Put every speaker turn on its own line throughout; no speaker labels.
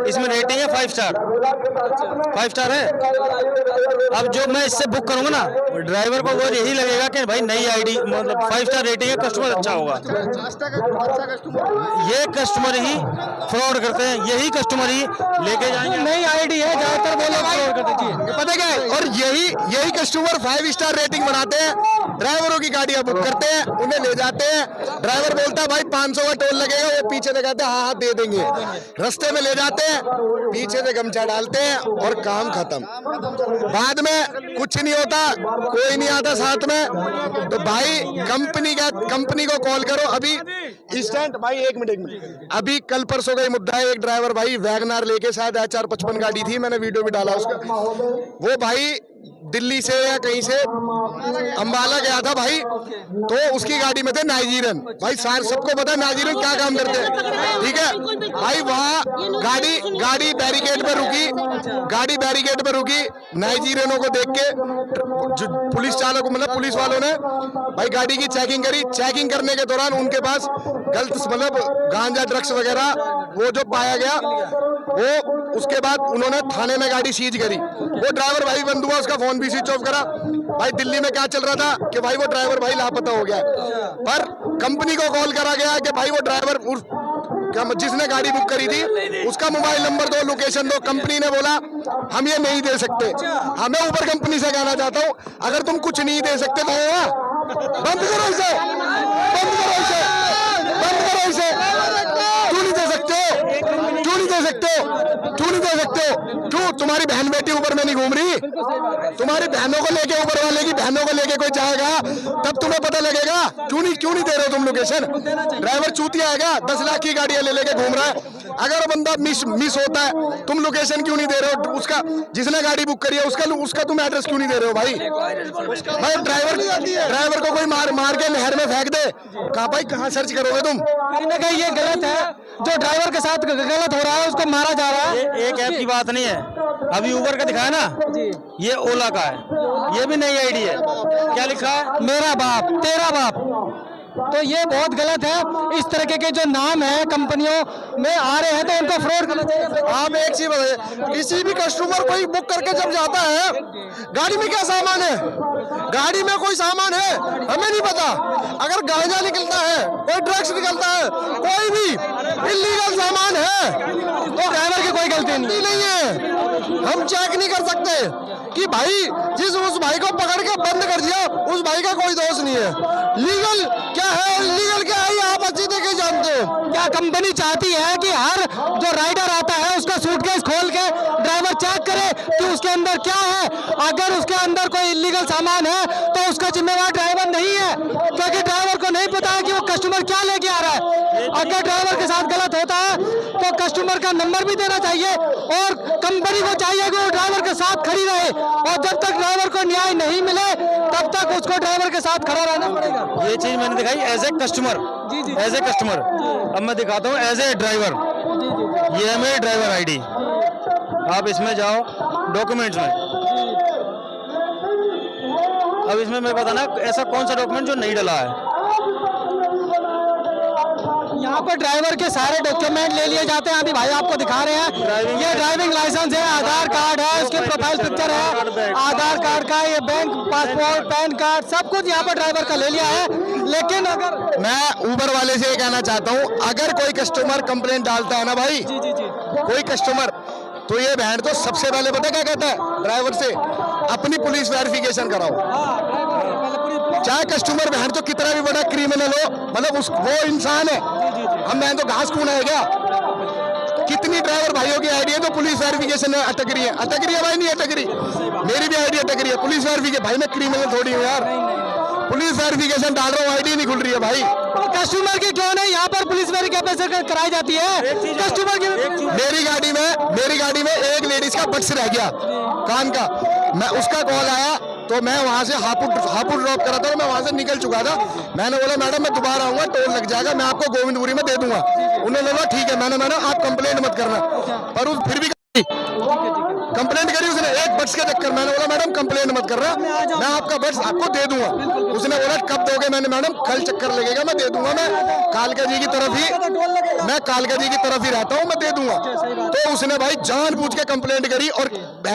इसमें रेटिंग है 5 star, 5 star है। अब जो मैं इससे बुक करूंगा ना, ड्राइवर को वो यही लगेगा कि भाई नई आईडी, मतलब 5 स्टार रेटिंग है, कस्टमर अच्छा होगा। ये कस्टमर ही फ्रॉड करते हैं, यही कस्टमर ही लेके जाएंगे। नई आईडी है, ज्यादातर वो लोग फ्रॉड करते हैं,
पता क्या है। और यही कस्टमर 5 स्टार रेटिंग बनाते हैं, ड्राइवरों की गाड़ियां बुक करते हैं, उन्हें ले जाते हैं, ड्राइवर बोलता है भाई 500 का टोल लगेगा, वो पीछे से कहते हैं हाँ दे देंगे, रास्ते में ले जाते हैं, पीछे से गमछा डालते हैं और काम खत्म। बाद में कुछ नहीं होता, कोई नहीं आता साथ में। तो भाई कंपनी को कॉल करो अभी इंस्टेंट। भाई एक मिनट, अभी कल परसों का ही मुद्दा है। एक ड्राइवर भाई वैगनार लेके, शायद HR55 गाड़ी थी, मैंने वीडियो भी डाला उसका, वो भाई दिल्ली से या कहीं से अंबाला गया था भाई, तो उसकी गाड़ी में थे नाइजीरियन। भाई सबको पता है नाइजीरियन क्या काम करते हैं, ठीक है भाई। वहाँ गाड़ी बैरिकेड पे रुकी, नाइजीरियनों को देख के पुलिस चालक, मतलब पुलिस वालों ने भाई गाड़ी की चेकिंग करी। चेकिंग करने के दौरान उनके पास गलत, मतलब गांजा ड्रग्स वगैरह वो जो पाया गया, वो उसके बाद उन्होंने थाने में गाड़ी सीज करी। वो ड्राइवर भाई बंद हुआ, उसका फोन भी स्विच ऑफ करा। भाई दिल्ली में क्या चल रहा था कि भाई वो ड्राइवर भाई लापता हो गया, पर कंपनी को कॉल करा गया कि भाई वो ड्राइवर जिसने गाड़ी बुक करी थी उसका मोबाइल नंबर दो, लोकेशन दो। कंपनी ने बोला हम ये नहीं दे सकते। हमें ऊपर कंपनी से कहना चाहता हूँ, अगर तुम कुछ नहीं दे सकते तो बंद करो इसे, क्यों तुम्हारी बहन बेटी ऊपर में नहीं घूम रही? तुम्हारी बहनों को लेके, ऊपर वाले की बहनों को लेके कोई जाएगा तब तुम्हें पता लगेगा। क्यों नहीं दे रहे हो तुम लोकेशन? ड्राइवर चूतिया आएगा, 10 लाख की गाड़ियां लेके घूम रहा है। अगर बंदा मिस होता है, तुम लोकेशन क्यों नहीं दे रहे हो? उसका जिसने गाड़ी बुक करी है उसका तुम एड्रेस क्यों नहीं दे रहे हो भाई? भाई ड्राइवर को कोई मार के नहर में फेंक दे, कहाँ सर्च करोगे तुम?
कहीं ना कहीं ये गलत है, जो ड्राइवर के साथ गलत हो रहा है उसको मारा जा रहा है।
एक ऐप की बात नहीं है, अभी ऊबर का दिखाया ना, ये ओला का है, ये भी नई आईडी है। क्या लिखा है?
मेरा बाप तेरा बाप। तो ये बहुत गलत है। इस तरह के जो नाम है कंपनियों में आ रहे हैं तो उनको फ्रॉड करना चाहिए।
आप एक चीज बताइए, किसी भी कस्टमर कोई बुक करके जब जाता है, गाड़ी में क्या सामान है? गाड़ी में कोई सामान है हमें नहीं पता। अगर गांजा निकलता है, कोई ड्रग्स निकलता है, कोई भी इलीगल सामान है, तो ड्राइवर की कोई गलती नहीं है। हम चेक नहीं कर सकते कि भाई उस भाई को पकड़ के बंद कर दिया, उस भाई का कोई दोष नहीं है। लीगल क्या है और इलीगल क्या है, आप अच्छी तरीके जानते हो।
क्या कंपनी चाहती है कि हर जो राइडर आता है उसका सूटकेस खोल के ड्राइवर चेक करे कि उसके अंदर क्या है? अगर उसके अंदर कोई इलीगल सामान है तो उसका जिम्मेवार ड्राइवर नहीं है, क्योंकि ड्राइवर को नहीं पता है कि वो कस्टमर क्या लेके आ रहा है। अगर ड्राइवर के साथ गलत होता है तो कस्टमर का नंबर भी देना चाहिए, और कंपनी को चाहिए कि वो ड्राइवर के साथ खड़ी रहे, और जब तक ड्राइवर को न्याय नहीं मिले तब तक उसको ड्राइवर के साथ खड़ा रहना पड़ेगा।
ये चीज मैंने दिखाई एज ए कस्टमर। अब मैं दिखाता हूँ एज ए ड्राइवर। ये है मेरी ड्राइवर आईडी, आप इसमें जाओ डॉक्यूमेंट्स में। अब इसमें मैं बताना ऐसा कौन सा डॉक्यूमेंट जो नहीं डला है।
यहाँ पर ड्राइवर के सारे डॉक्यूमेंट ले लिए जाते हैं। अभी भाई आपको दिखा रहे हैं, ये ड्राइविंग लाइसेंस है, आधार कार्ड है, उसके प्रोफाइल पिक्चर है, आधार कार्ड का, ये बैंक पासपोर्ट, पैन कार्ड, सब कुछ यहाँ पर ड्राइवर का ले लिया है। लेकिन अगर
मैं ऊबर वाले से ये कहना चाहता हूँ, अगर कोई कस्टमर कंप्लेंट डालता है ना भाई, कोई कस्टमर, तो ये बहन तो सबसे पहले पता क्या कहता है ड्राइवर से, अपनी पुलिस वेरिफिकेशन कराओ। चाहे कस्टमर बहन तो कितना भी बड़ा क्रिमिनल हो, मतलब वो इंसान है, हम बहन तो घास खून है क्या? कितनी ड्राइवर भाइयों की आईडी है तो पुलिस वेरिफिकेशन अटक रही है भाई, नहीं अटक रही। मेरी भी आईडी अटक रही है, पुलिस वेरिफिकेशन। भाई मैं क्रिमिनल थोड़ी हूँ यार, पुलिस वेरिफिकेशन डाल रहा हूँ, आईडी नहीं खुल रही है भाई।
तो कस्टमर की क्यों नहीं यहाँ पर पुलिस वेरिफिकेशन कराई जाती है? कस्टमर की
मेरी गाड़ी में एक लेडीज का बक्स रह गया कान का, मैं उसका कॉल आया तो मैं वहां से हापुड़ ड्रॉप करा था, मैं वहां से निकल चुका था। मैंने बोला मैडम मैं दोबारा आऊंगा, टोल लग जाएगा, मैं आपको गोविंदपुरी में दे दूंगा। उन्होंने बोला ठीक है। मैंने आप कंप्लेंट मत करना, पर फिर भी कंप्लेंट करी उसने एक बट्स के चक्कर। मैंने बोला मैडम कंप्लेंट मत कर रहा, मैं आपका बट्स आपको दे दूंगा। उसने बोला कब दोगे? मैंने मैडम कल चक्कर लगेगा मैं दे दूंगा, मैं कालका जी की तरफ ही रहता हूँ, मैं दे दूंगा। तो उसने भाई जानबूझ के कंप्लेंट करी और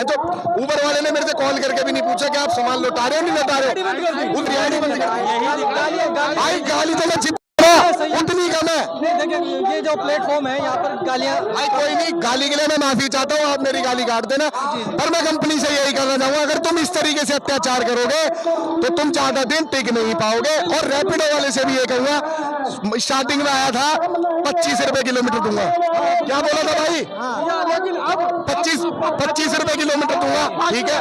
तो ऊबर वाले ने मेरे से कॉल करके भी नहीं पूछा कि आप सामान लौटा रहे हो नहीं लौटा रहे हो। उस रिहाड़ी बंद कर भाई गाली तो मैं उतनी कम है।
देखिए ये जो प्लेटफॉर्म है यहाँ पर गालियाँ,
भाई कोई नहीं, गाली के लिए मैं माफी चाहता हूँ, आप मेरी गाली काट देना, पर मैं कंपनी से यही कहना चाहूंगा अगर तुम इस तरीके से अत्याचार करोगे तो तुम ज्यादा दिन टिक नहीं पाओगे। और रैपिडो वाले से भी ये कहूंगा, स्टार्टिंग में आया था 25 रुपए किलोमीटर दूंगा, क्या बोला था भाई? 25 रुपए किलोमीटर दूंगा, ठीक है।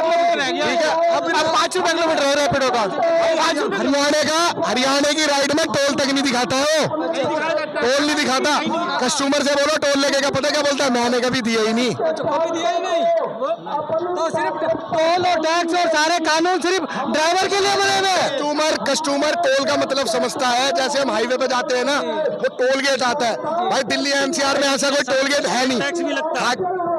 अब 5 रुपए किलोमीटर है रैपिडो का। हरियाणा की राइड में टोल तक नहीं दिखाता है, टोल नहीं दिखाता। कस्टमर से बोलो टोल लेके का पता क्या बोलता है, मैंने कभी दिया ही नहीं।
तो सिर्फ टोल और टैक्स और सारे कानून सिर्फ ड्राइवर के लिए बने हुए।
कस्टमर टोल का मतलब समझता है, जैसे हम हाईवे पे जाते हैं ना, वो टोल गेट आता है। भाई दिल्ली एनसीआर में ऐसा कोई टोल गेट है नहीं।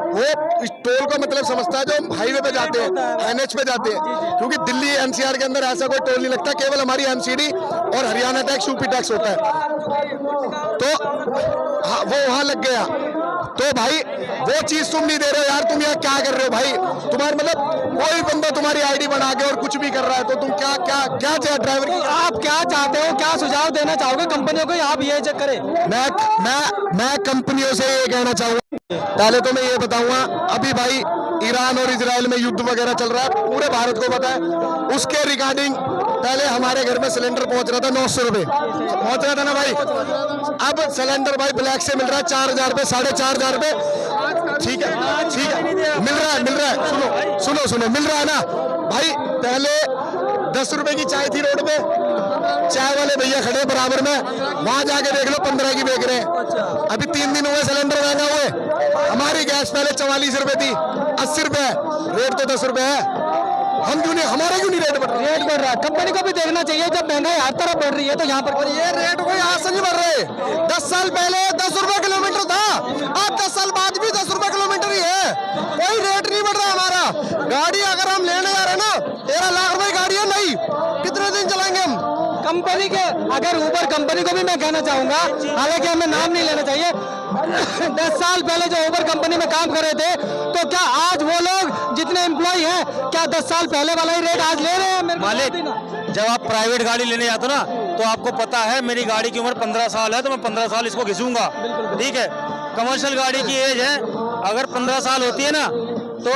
वो इस टोल का मतलब समझता है जो हम हाईवे पे जाते हैं, एनएच पे जाते हैं, क्योंकि दिल्ली एनसीआर के अंदर ऐसा कोई टोल नहीं लगता, केवल हमारी एमसीडी और हरियाणा टैक्स यूपी टैक्स होता है। तो हाँ, वो वहां लग गया। तो भाई वो चीज तुम नहीं दे रहे हो यार, तुम यहाँ क्या कर रहे हो भाई? तुम्हारे मतलब कोई बंदा तुम्हारी आईडी बना के और कुछ भी कर रहा है तो तुम क्या क्या क्या चाहिए ड्राइवर की?
आप क्या चाहते हो, क्या सुझाव देना चाहोगे कंपनियों को? आप ये चेक करें।
मैं कंपनियों से ये कहना चाहूंगा, पहले तो मैं ये बताऊंगा, अभी भाई ईरान और इजराइल में युद्ध वगैरह चल रहा है, पूरे भारत को पता है। उसके रिगार्डिंग पहले हमारे घर में सिलेंडर पहुंच रहा था 900 रुपए पहुंच रहा था ना भाई। अब सिलेंडर भाई ब्लैक से मिल रहा है 4000 रुपए, 4500 रुपए, ठीक है मिल रहा है। सुनो मिल रहा है ना भाई। पहले 10 रुपए की चाय थी रोड पे, चाय वाले भैया खड़े बराबर में, वहां जाके देख लो 15 की बेच रहे हैं। अभी 3 दिन हुए सिलेंडर महंगा हुए। हमारी गैस पहले 44 रुपए थी, 80 रुपए, रेट तो 10 रुपए है। हम क्यों नहीं, हमारे क्यों नहीं रेट बढ़ रहा है?
कंपनी को भी देखना चाहिए, जब महंगाई हर तरफ बढ़ रही है तो यहाँ पर
ये रेट कोई आज से नहीं बढ़ रहे। 10 साल पहले 10 रुपए किलोमीटर था, आज 10 साल बाद भी 10 रुपए किलोमीटर ही है, कोई रेट नहीं बढ़ रहा हमारा। गाड़ी अगर हम लेने जा रहे हैं ना, 13 लाख रुपए गाड़ी है, नहीं कितने दिन चलाएंगे हम?
कंपनी के, अगर ऊबर कंपनी को भी मैं कहना चाहूंगा, हालांकि हमें नाम नहीं लेना चाहिए, 10 साल पहले जो ऊबर कंपनी में काम कर रहे थे, तो क्या आज वो लोग जितने एम्प्लॉय हैं, क्या 10 साल पहले वाला ही रेट आज ले रहे हैं?
मालिक, जब आप प्राइवेट गाड़ी लेने जाते हो ना, तो आपको पता है मेरी गाड़ी की उम्र 15 साल है, तो मैं 15 साल इसको घिसूंगा, ठीक है। कमर्शियल गाड़ी की एज है, अगर 15 साल होती है ना, तो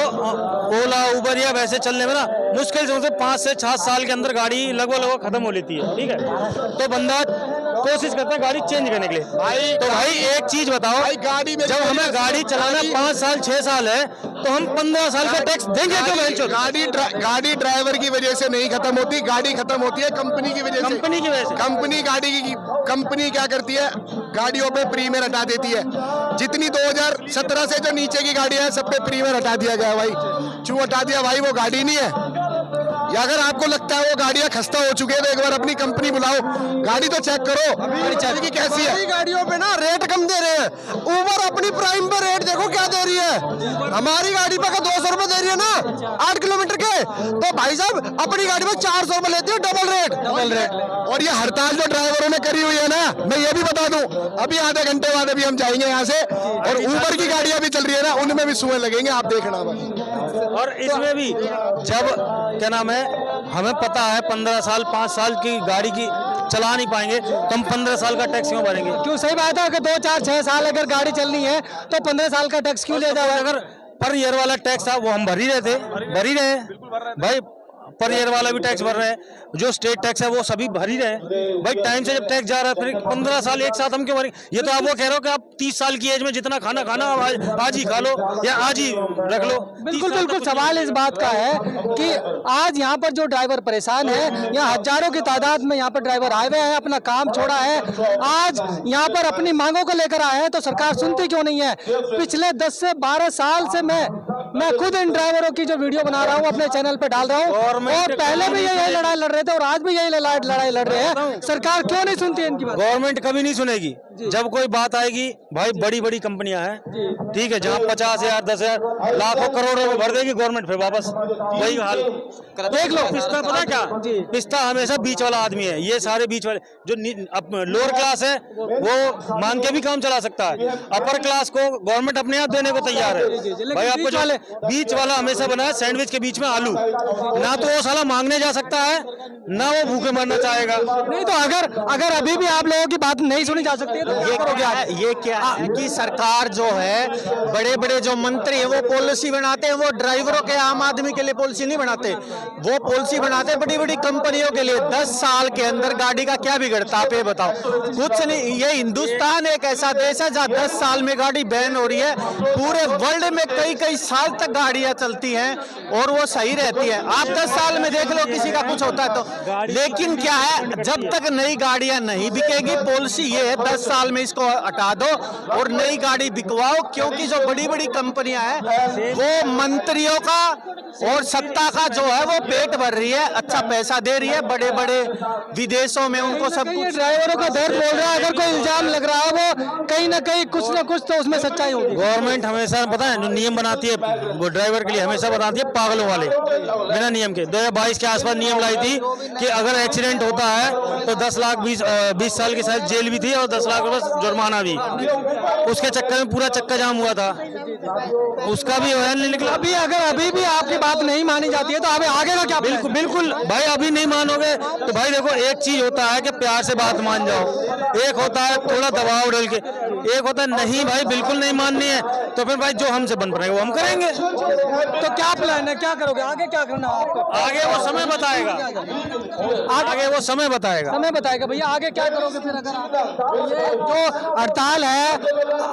ओला उबर या वैसे चलने में ना मुश्किल से 5 से 6 साल के अंदर गाड़ी लगभग खत्म हो लेती है, ठीक है। तो बंदा कोशिश करता है गाड़ी चेंज करने के लिए। तो भाई एक चीज बताओ,
गाड़ी में
जब हमें गाड़ी चलाना 5 साल 6 साल है, तो हम 15 साल का टैक्स देंगे क्यों?
गाड़ी ड्राइवर की वजह से नहीं खत्म होती, गाड़ी खत्म होती है कंपनी की वजह से। कंपनी क्या करती है, गाड़ियों पे प्रीमियर हटा देती है। जितनी 2017 से जो नीचे की गाड़ियां हैं सब पे प्रीमियर हटा दिया गया भाई। क्यों हटा दिया भाई? वो गाड़ी नहीं है। या अगर आपको लगता है वो गाड़ियां खस्ता हो चुकी है तो एक बार अपनी कंपनी बुलाओ, गाड़ी तो चेक करो गाड़ी की कैसी है। गाड़ियों पे ना रेट कम दे रहे हैं, ऊबर अपनी प्राइम पे रेट देखो क्या दे रही है। हमारी गाड़ी पे 200 रुपए दे रही है ना 8 किलोमीटर के, तो भाई साहब अपनी गाड़ी में 400 रुपए लेती है, डबल रेट। और ये हड़ताल जो ड्राइवरों ने करी हुई है ना, मैं ये भी बता दूं, अभी आधे घंटे बाद अभी हम जाएंगे यहाँ से, और ऊबर की गाड़ियां भी चल रही है ना, उनमें भी सुए लगेंगे, आप देखना भाई।
और इसमें भी जब क्या नाम है, हमें पता है 15 साल 5 साल की गाड़ी की चला नहीं पाएंगे, तो हम 15 साल का टैक्स क्यों भरेंगे?
क्यों? सही बात है कि 2 4 6 साल अगर गाड़ी चलनी है तो 15 साल का टैक्स क्यों लिया जाए?
अगर पर ईयर वाला टैक्स था वो हम भर ही रहे भाई, पर ईयर वाला भी टैक्स भर रहे हैं, जो स्टेट टैक्स है वो सभी भर ही रहे हैं भाई। टाइम से जब टैक्स जा रहा है, फिर 15 साल एक साथ हम क्यों भरेंगे? ये तो आप वो कह रहे हो कि आप 30 साल की एज में जितना खाना आज ही खा लो या आज ही रख लो।
बिल्कुल सवाल इस बात का है कि आज यहाँ पर जो ड्राइवर परेशान है, यहाँ हजारों की तादाद में यहाँ पर ड्राइवर आए हुए हैं, अपना काम छोड़ा है, आज यहाँ पर अपनी मांगों को लेकर आए हैं, तो सरकार सुनती क्यों नहीं है? पिछले 10 से 12 साल से मैं खुद इन ड्राइवरों की जो वीडियो बना रहा हूँ अपने चैनल पे डाल रहा हूँ, और पहले भी यही लड़ाई लड़ रहे थे और आज भी यही लड़ाई लड़ रहे हैं। सरकार क्यों नहीं सुनती इनकी बात?
गवर्नमेंट कभी नहीं सुनेगी, जब कोई बात आएगी भाई, बड़ी बड़ी कंपनियां हैं, ठीक है, जहाँ 50,000 10,000 लाखों करोड़ों में भर देगी गवर्नमेंट, फिर वापस वही हाल देख लो। पिस्ता पता क्या, पिस्ता हमेशा बीच वाला आदमी है, ये सारे बीच वाले जो लोअर क्लास है वो मांग के भी काम चला सकता है, अपर क्लास को गवर्नमेंट अपने आप देने को तैयार है भाई। आपको जो बीच वाला हमेशा बना है सैंडविच के बीच में आलू, ना तो वो साला मांगने जा सकता है, ना वो भूखे मरना चाहेगा।
नहीं तो अगर अभी भी आप लोगों की बात नहीं सुनी जा सकती है तो
ये क्या है कि सरकार जो है, बड़े बड़े जो मंत्री हैं वो पॉलिसी बनाते हैं, वो ड्राइवरों के, आम आदमी के लिए पॉलिसी नहीं बनाते, वो पॉलिसी बनाते हैं बड़ी बड़ी कंपनियों के लिए। 10 साल के अंदर गाड़ी का क्या बिगड़ता, आप ये बताओ। कुछ नहीं, ये हिंदुस्तान एक ऐसा देश है जहाँ 10 साल में गाड़ी बैन हो रही है, पूरे वर्ल्ड में कई कई साल तक गाड़ियां चलती हैं और वो सही रहती है। आप 10 साल में देख लो किसी का कुछ होता है तो, लेकिन क्या है, जब तक नई गाड़ियां नहीं बिकेगी, पॉलिसी ये है 10 साल में इसको हटा दो और नई गाड़ी बिकवाओ, क्योंकि जो बड़ी बड़ी कंपनियां हैं वो मंत्रियों का और सत्ता का जो है वो पेट भर रही है, अच्छा पैसा दे रही है, बड़े बड़े विदेशों में उनको सब कुछ।
ड्राइवरों का दर्द बोल रहा है, अगर कोई इल्जाम लग रहा है वो कहीं ना कहीं कुछ ना कुछ तो उसमें सच्चाई होगी।
गवर्नमेंट हमेशा पता है जो नियम बनाती है वो ड्राइवर के लिए हमेशा बनाती है पागलों वाले, बिना नियम के। 2022 के आसपास नियम लाई थी कि अगर एक्सीडेंट होता है तो 10 लाख 20 साल की शायद जेल भी थी और 10 लाख रुपए जुर्माना भी। उसके चक्कर में पूरा चक्का जाम हुआ था, उसका भी नहीं निकला।
अभी भी आपकी बात नहीं मानी जाती है तो आगे का क्या?
बिल्कुल बिल्कुल भाई, अभी नहीं मानोगे तो भाई देखो, एक चीज होता है कि प्यार से बात मान जाओ, एक होता है थोड़ा दबाव डाल के, एक होता है नहीं भाई बिल्कुल नहीं माननी है तो फिर भाई जो हमसे बन पाएगा वो हम करेंगे।
तो क्या प्लान है, क्या करोगे आगे, क्या करना है आपको?
आगे वो समय बताएगा, आगे वो समय बताएगा,
समय बताएगा भैया। आगे क्या करोगे फिर? अगर ये जो हड़ताल है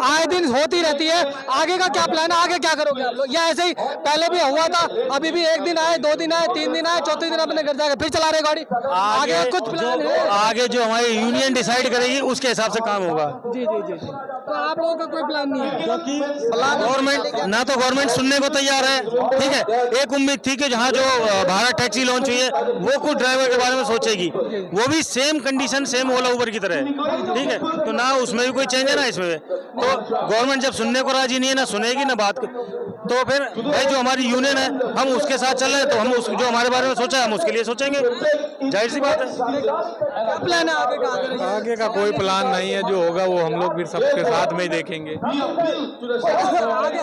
आए दिन होती रहती है, आगे का क्या प्लान है, आगे क्या करोगे आप लोग? या ऐसे ही पहले भी हुआ था, अभी भी 1 दिन आए, 2 दिन आए, 3 दिन आए, चौथे दिन अपने घर जाकर फिर चला रहे गाड़ी? आगे कुछ प्लान है?
आगे जो हमारी यूनियन डिसाइड करेगी उसके हिसाब से काम होगा।
जी जी जी। तो आप लोगों का कोई प्लान नहीं है?
क्योंकि गवर्नमेंट ना तो गवर्नमेंट सुनने को तैयार है, ठीक है। एक उम्मीद थी कि जहाँ जो भारत टैक्सी लॉन्च हुई है वो कुछ ड्राइवर के बारे में सोचेगी, वो भी सेम कंडीशन सेम ओला उबर की तरह है, ठीक है। तो ना उसमें भी कोई चेंज है ना इसमें, तो गवर्नमेंट जब सुनने को राजी नहीं है, ना सुनेगी ना बात, तो फिर भाई जो हमारी यूनियन है हम उसके साथ चल रहे हैं, तो हम जो हमारे बारे में सोचा है हम उसके लिए सोचेंगे, जाहिर सी बात है।
क्या प्लान है आगे का?
आगे का कोई प्लान नहीं है, जो होगा वो हम लोग फिर सबके साथ में ही देखेंगे।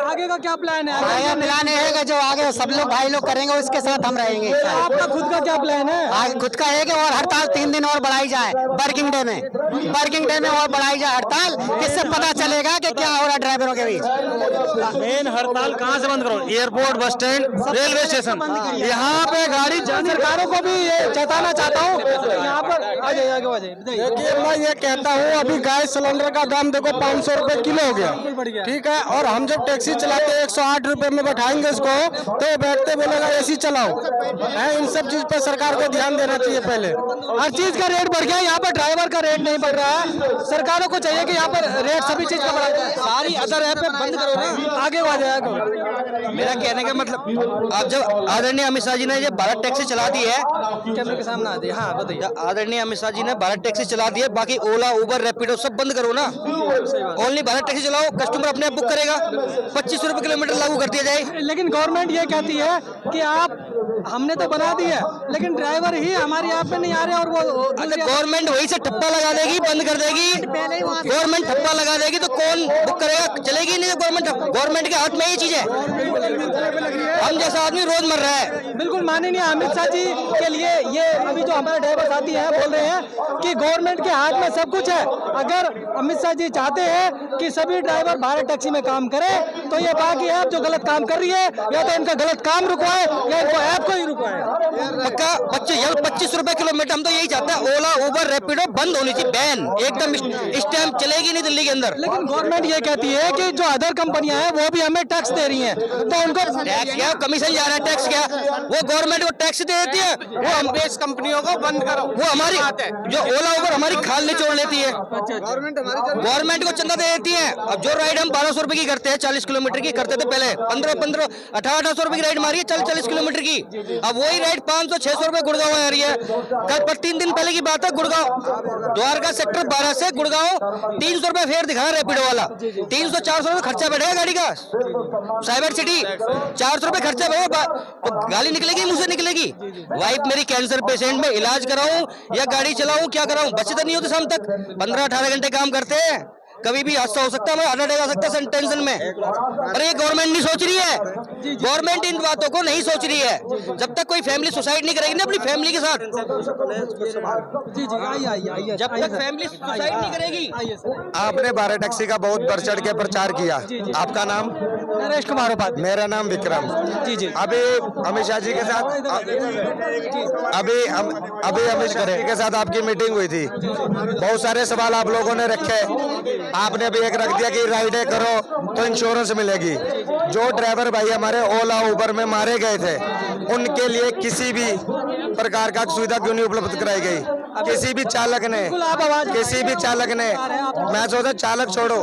आगे का क्या प्लान है?
आगे प्लान ये है कि जो आगे सब लोग भाई लोग करेंगे उसके साथ हम रहेंगे।
आपका खुद का क्या प्लान है?
आगे खुद का है कि और हड़ताल 3 दिन और बढ़ाई जाए, वर्किंग डे में और बढ़ाई जाए हड़ताल, किससे पता चलेगा कि क्या हो रहा है ड्राइवरों के बीच।
मेन हड़ताल कहाँ से बंद करो? Airport, bus stand, railway station, यहाँ पे गाड़ी
सरकारों को भी ये चेताना चाहता हूँ, यहाँ पर
देखिए मैं ये कहता हूँ, अभी गैस सिलेंडर का दाम देखो 500 रुपए किलो हो गया, ठीक है। और हम जब टैक्सी चलाते हैं 108 रुपए में बैठाएंगे इसको, तो बैठते बोलेगा एसी चलाओ है। इन सब चीज पर सरकार को ध्यान देना चाहिए। पहले
हर चीज का रेट बढ़ गया, यहाँ पर ड्राइवर का रेट नहीं बढ़ रहा है। सरकारों को चाहिए कि यहाँ पर रेट सभी चीज का बढ़ा जाए। सारी अदर ऐप बंद करो ना, आगे आ जाएगा।
मेरा कहने का मतलब, आप जब आदरणीय अमित शाह जी ने जब भारत टैक्सी चला दी है,
कैमरे के सामने आ जाइए। हाँ बताइए।
आदरणीय अमित शाह जी ने भारत टैक्सी चला दी है, बाकी ओला उबर रैपिडो सब बंद करो ना, ओनली भारत टैक्सी चलाओ, कस्टमर अपने आप बुक करेगा, 25 रुपए किलोमीटर लागू कर दिया जाए।
लेकिन गवर्नमेंट ये कहती है कि आप, हमने तो बना दी है लेकिन ड्राइवर ही हमारी ऐप में नहीं आ रहे, और वो
अगर गवर्नमेंट वही से ठप्पा लगा देगी, बंद कर देगी, गवर्नमेंट ठप्पा लगा देगी तो कौन बुक करेगा? चलेगी नहीं। गवर्नमेंट के हाथ में ये चीज है, हम जैसा आदमी रोज मर रहा है।
बिल्कुल माननीय अमित शाह जी के लिए ये अभी जो हमारे ड्राइवर साथी हैं बोल रहे हैं कि गवर्नमेंट के हाथ में सब कुछ है। अगर अमित शाह जी चाहते हैं कि सभी ड्राइवर भारत टैक्सी में काम करें, तो ये बाकी ऐप जो गलत काम कर रही है, या तो इनका गलत काम रुकवाए या इनको ऐप को ही रुकवाए।
पक्का 25 रुपए किलोमीटर, हम तो यही चाहते हैं ओला उबर रैपिडो बंद होनी चाहिए, बैन एकदम। इस टाइम चलेगी नहीं दिल्ली के अंदर।
लेकिन गवर्नमेंट ये कहती है कि जो अदर कंपनियां हैं वो भी हमें टैक्स दे रही हैं, तो उनको
टैक्स क्या, कमीशन जा रहा है, टैक्स क्या? वो गवर्नमेंट को टैक्स दे देती है, वो हम बेस कंपनियों को बंद करो। वो हमारी जो ओला उबर हमारी खाल निचोड़ लेती है, गवर्नमेंट को चंदा दे देती है। अब जो राइड हम 1200 रुपए की करते हैं, 40 किलोमीटर की करते थे पहले, 1800 रुपए की राइड मारी है 40 किलोमीटर की,
अब वही राइड 500-600 रुपए गुड़गांव में आ रही है। कल 3 दिन पहले की बात है, गुड़गांव द्वारका सेक्टर 12 से गुड़गांव 300 रुपए फेयर दिखा रैपिडो वाला। 300-400 रुपए खर्चा बैठेगा गाड़ी का। साइबर सिटी 400 रुपए खर्चा बैठेगा, तो गाड़ी निकलेगी मुझसे निकलेगी। वाइफ मेरी कैंसर पेशेंट में, इलाज कराऊं या गाड़ी चलाऊं, क्या कराऊं, बचत नहीं होती शाम तक। 15-18 घंटे काम करते हैं, कभी भी हादसा हो सकता है, मैं हार्ट अटैक आ सकता है टेंशन में। अरे ये गवर्नमेंट नहीं सोच रही है, गवर्नमेंट इन बातों को नहीं सोच रही है। जब तक कोई फैमिली सुसाइड नहीं करेगी ना अपनी फैमिली के साथ, जब तक फैमिली सुसाइड नहीं करेगी।
आपने भारत टैक्सी का बहुत बढ़ चढ़ के प्रचार किया। आपका नाम?
नरेश कुमार उपाध्याय।
मेरा नाम विक्रम।
जी।
अभी अमित शाह जी के साथ अभी अमित शाह जी के साथ आपकी मीटिंग हुई थी। बहुत सारे सवाल आप लोगों ने रखे। आपने भी एक रख दिया कि राइडें करो तो इंश्योरेंस मिलेगी। जो ड्राइवर भाई हमारे ओला उबर में मारे गए थे, उनके लिए किसी भी प्रकार का सुविधा क्यों नहीं उपलब्ध कराई गई? किसी भी चालक ने मैं सोचा चालक छोड़ो,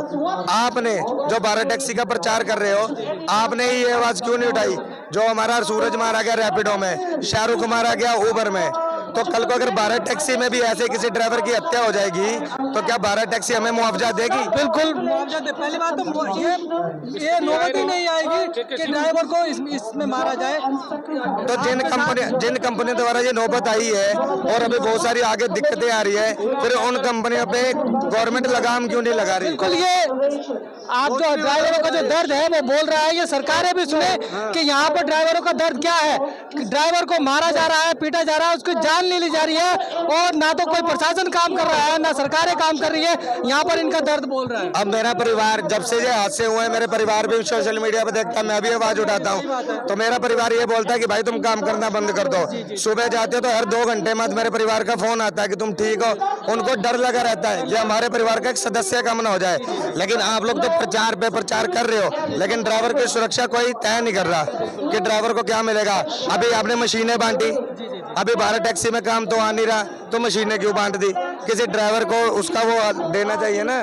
आपने जो भारत टैक्सी का प्रचार कर रहे हो, आपने ही ये आवाज क्यों नहीं उठाई? जो हमारा सूरज मारा गया रैपिडो में, शाहरुख मारा गया उबर में, तो कल को अगर भारत टैक्सी में भी ऐसे किसी ड्राइवर की हत्या हो जाएगी तो क्या भारत टैक्सी हमें मुआवजा देगी?
बिल्कुल मुआवजा दे। पहली बात तो ये नौबत ही नहीं आएगी कि ड्राइवर को इसमें मारा जाए।
तो जिन कंपनियों द्वारा ये नौबत आई है और अभी बहुत सारी आगे दिक्कतें आ रही है, फिर उन कंपनियों पे गवर्नमेंट लगाम क्यों नहीं लगा रही?
बिल्कुल, ये आप जो ड्राइवरों का जो दर्द है वो बोल रहा है, ये सरकारें भी सुने कि यहाँ पर ड्राइवरों का दर्द क्या है। ड्राइवर को मारा जा रहा है, पीटा जा रहा है, उसकी जान ले ली जा रही है, और ना तो कोई प्रशासन काम कर रहा है, ना सरकारें काम कर रही है। यहाँ पर इनका दर्द बोल रहा है।
अब मेरा परिवार, जब से ये हादसे हुए, मेरे परिवार भी सोशल मीडिया पे देखता है, मैं भी आवाज उठाता हूँ, तो मेरा परिवार ये बोलता है कि भाई तुम काम करना बंद कर दो। सुबह जाते हो तो हर 2 घंटे बाद मेरे परिवार का फोन आता है कि तुम ठीक हो। उनको डर लगा रहता है कि हमारे परिवार का एक सदस्य कम ना हो जाए। लेकिन आप लोग तो प्रचार पे प्रचार कर रहे हो, लेकिन ड्राइवर की सुरक्षा कोई तय नहीं कर रहा कि ड्राइवर को क्या मिलेगा। अभी आपने मशीनें बांटी, अभी भारत टैक्सी में काम तो आ नहीं रहा, तो मशीनें क्यों बांट दी? किसी ड्राइवर को उसका वो देना चाहिए ना,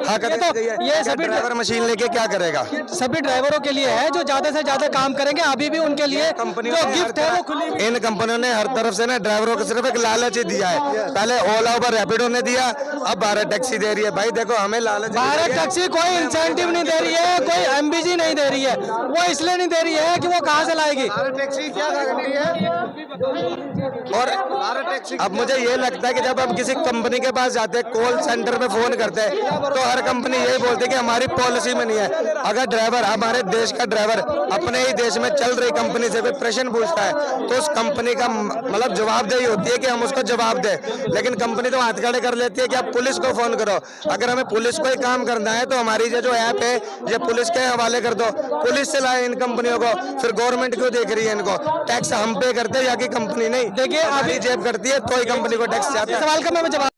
हक देना चाहिए। ये सभी ड्राइवर मशीन लेके क्या करेगा?
सभी ड्राइवरों के लिए है जो ज्यादा से ज्यादा काम करेंगे। अभी भी उनके लिए जो गिफ्ट है वो खुली।
इन कंपनियों ने हर तरफ से ना ड्राइवरों को सिर्फ एक लालच ही दिया है। पहले ओला उबर रैपिडो ने दिया, अब भारत टैक्सी दे रही है। भाई देखो, हमें लालच,
भारत टैक्सी कोई इंसेंटिव नहीं दे रही है, कोई एमबीजी नहीं दे रही है। वो इसलिए नहीं दे रही है कि वो कहाँ से लाएगी।
भारत टैक्सी क्या गारंटी है? और अब मुझे ये लगता है कि जब हम किसी कंपनी के पास जाते हैं, कॉल सेंटर में फोन करते हैं, तो हर कंपनी यही बोलती है कि हमारी पॉलिसी में नहीं है। अगर ड्राइवर, हमारे देश का ड्राइवर अपने ही देश में चल रही कंपनी से कोई प्रश्न पूछता है, तो उस कंपनी का मतलब जवाबदेही होती है कि हम उसको जवाब दें। लेकिन कंपनी तो हाथ खड़े कर लेती है कि आप पुलिस को फोन करो। अगर हमें पुलिस को ही काम करना है तो हमारी जो ऐप है ये पुलिस के हवाले कर दो, पुलिस से लाए इन कंपनियों को। फिर गवर्नमेंट क्यों देख रही है इनको? टैक्स हम पे करते हैं या कि कंपनी नहीं?
देखिए,
अभी जेब करती है तो ही कंपनी को टैक्स जाता है।
सवाल का मैं जवाब